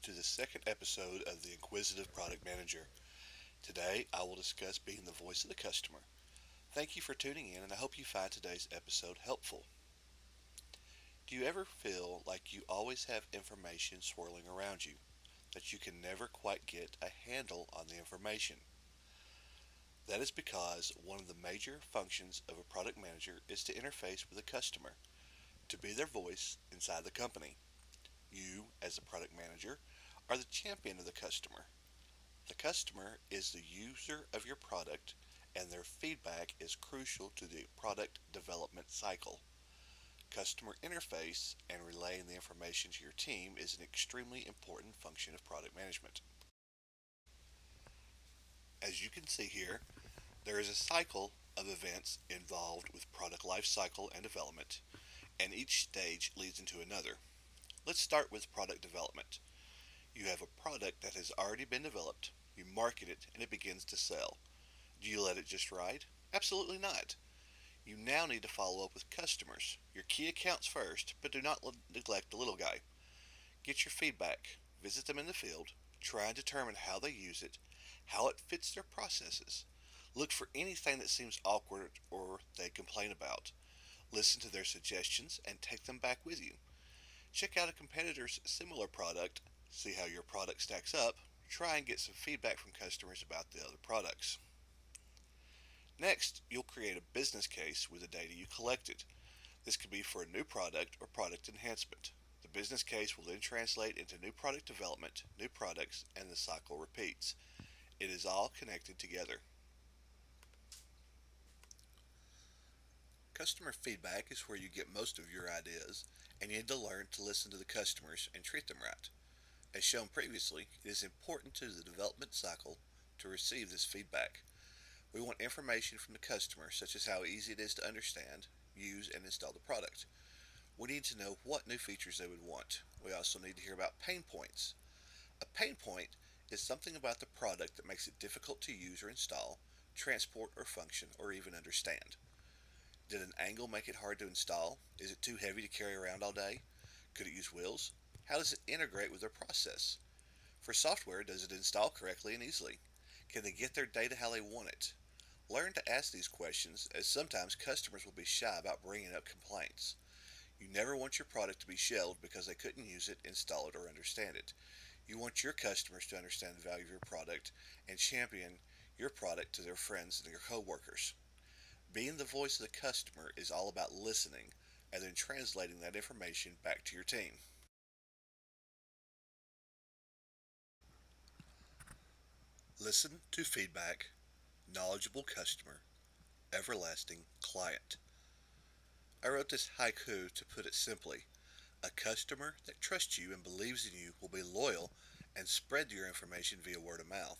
to the second episode of The Inquisitive Product Manager. Today, I will discuss being the voice of the customer. Thank you for tuning in, and I hope you find today's episode helpful. Do you ever feel like you always have information swirling around you, that you can never quite get a handle on the information? That is because one of the major functions of a product manager is to interface with the customer, to be their voice inside the company. You, as a product manager, are the champion of the customer. The customer is the user of your product, and their feedback is crucial to the product development cycle. Customer interface and relaying the information to your team is an extremely important function of product management. As you can see here, there is a cycle of events involved with product life cycle and development, and each stage leads into another. Let's start with product development. You have a product that has already been developed, you market it, and it begins to sell. Do you let it just ride? Absolutely not. You now need to follow up with customers, your key accounts first, but do not neglect the little guy. Get your feedback, visit them in the field, try and determine how they use it, how it fits their processes. Look for anything that seems awkward or they complain about. Listen to their suggestions and take them back with you. Check out a competitor's similar product, see how your product stacks up, try and get some feedback from customers about the other products. Next, you'll create a business case with the data you collected. This could be for a new product or product enhancement. The business case will then translate into new product development, new products, and the cycle repeats. It is all connected together. Customer feedback is where you get most of your ideas, and you need to learn to listen to the customers and treat them right. As shown previously, it is important to the development cycle to receive this feedback. We want information from the customer, such as how easy it is to understand, use, and install the product. We need to know what new features they would want. We also need to hear about pain points. A pain point is something about the product that makes it difficult to use or install, transport or function, or even understand. Did an angle make it hard to install? Is it too heavy to carry around all day? Could it use wheels? How does it integrate with their process? For software, does it install correctly and easily? Can they get their data how they want it? Learn to ask these questions, as sometimes customers will be shy about bringing up complaints. You never want your product to be shelved because they couldn't use it, install it, or understand it. You want your customers to understand the value of your product and champion your product to their friends and their coworkers. Being the voice of the customer is all about listening and then translating that information back to your team. Listen to feedback, knowledgeable customer, everlasting client. I wrote this haiku to put it simply. A customer that trusts you and believes in you will be loyal and spread your information via word of mouth.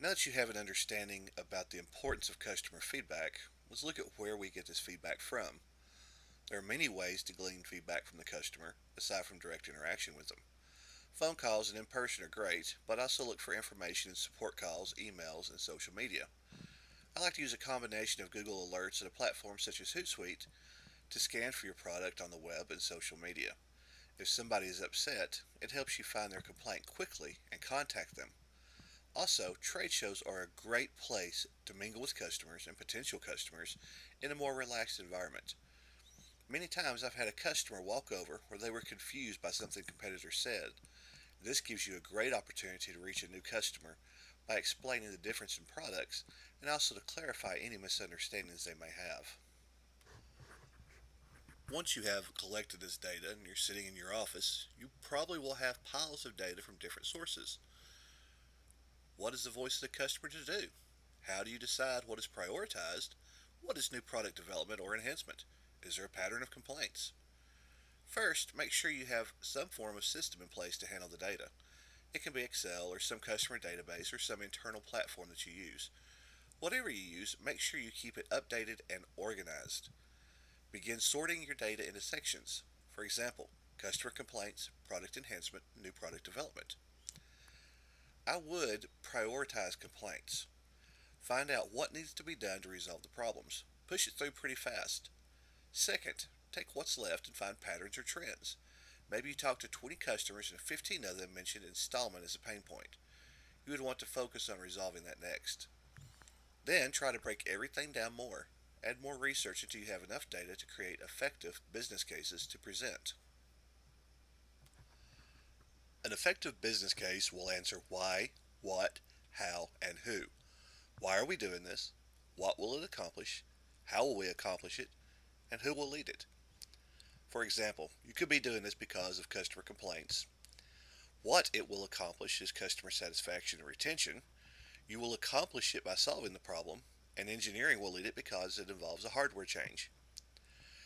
Now that you have an understanding about the importance of customer feedback, let's look at where we get this feedback from. There are many ways to glean feedback from the customer, aside from direct interaction with them. Phone calls and in person are great, but also look for information in support calls, emails, and social media. I like to use a combination of Google Alerts and a platform such as Hootsuite to scan for your product on the web and social media. If somebody is upset, it helps you find their complaint quickly and contact them. Also, trade shows are a great place to mingle with customers and potential customers in a more relaxed environment. Many times I've had a customer walk over where they were confused by something competitors said. This gives you a great opportunity to reach a new customer by explaining the difference in products and also to clarify any misunderstandings they may have. Once you have collected this data and you're sitting in your office, you probably will have piles of data from different sources. What is the voice of the customer to do? How do you decide what is prioritized? What is new product development or enhancement? Is there a pattern of complaints? First, make sure you have some form of system in place to handle the data. It can be Excel or some customer database or some internal platform that you use. Whatever you use, make sure you keep it updated and organized. Begin sorting your data into sections. For example, customer complaints, product enhancement, new product development. I would prioritize complaints. Find out what needs to be done to resolve the problems. Push it through pretty fast. Second, take what's left and find patterns or trends. Maybe you talk to 20 customers and 15 of them mentioned installment as a pain point. You would want to focus on resolving that next. Then try to break everything down more. Add more research until you have enough data to create effective business cases to present. An effective business case will answer why, what, how, and who. Why are we doing this? What will it accomplish? How will we accomplish it? And who will lead it? For example, you could be doing this because of customer complaints. What it will accomplish is customer satisfaction and retention. You will accomplish it by solving the problem, and engineering will lead it because it involves a hardware change.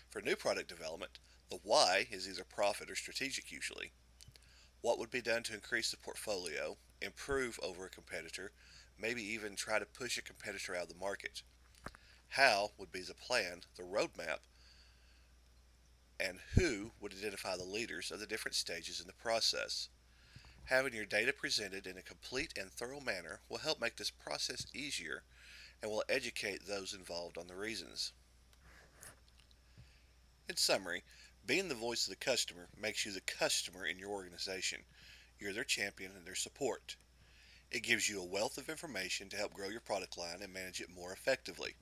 For new product development, the why is either profit or strategic usually. What would be done to increase the portfolio, improve over a competitor, maybe even try to push a competitor out of the market. How would be the plan, the roadmap, and who would identify the leaders of the different stages in the process. Having your data presented in a complete and thorough manner will help make this process easier and will educate those involved on the reasons. In summary, being the voice of the customer makes you the customer in your organization. You're their champion and their support. It gives you a wealth of information to help grow your product line and manage it more effectively.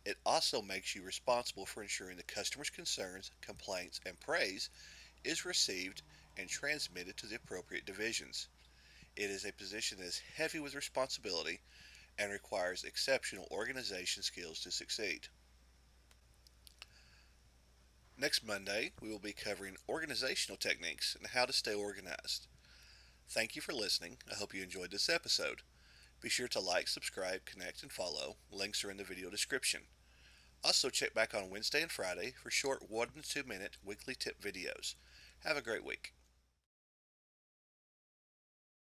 It also makes you responsible for ensuring the customer's concerns, complaints, and praise is received and transmitted to the appropriate divisions. It is a position that is heavy with responsibility and requires exceptional organization skills to succeed. Next Monday, we will be covering organizational techniques and how to stay organized. Thank you for listening. I hope you enjoyed this episode. Be sure to like, subscribe, connect, and follow. Links are in the video description. Also, check back on Wednesday and Friday for short 1 to 2 minute weekly tip videos. Have a great week.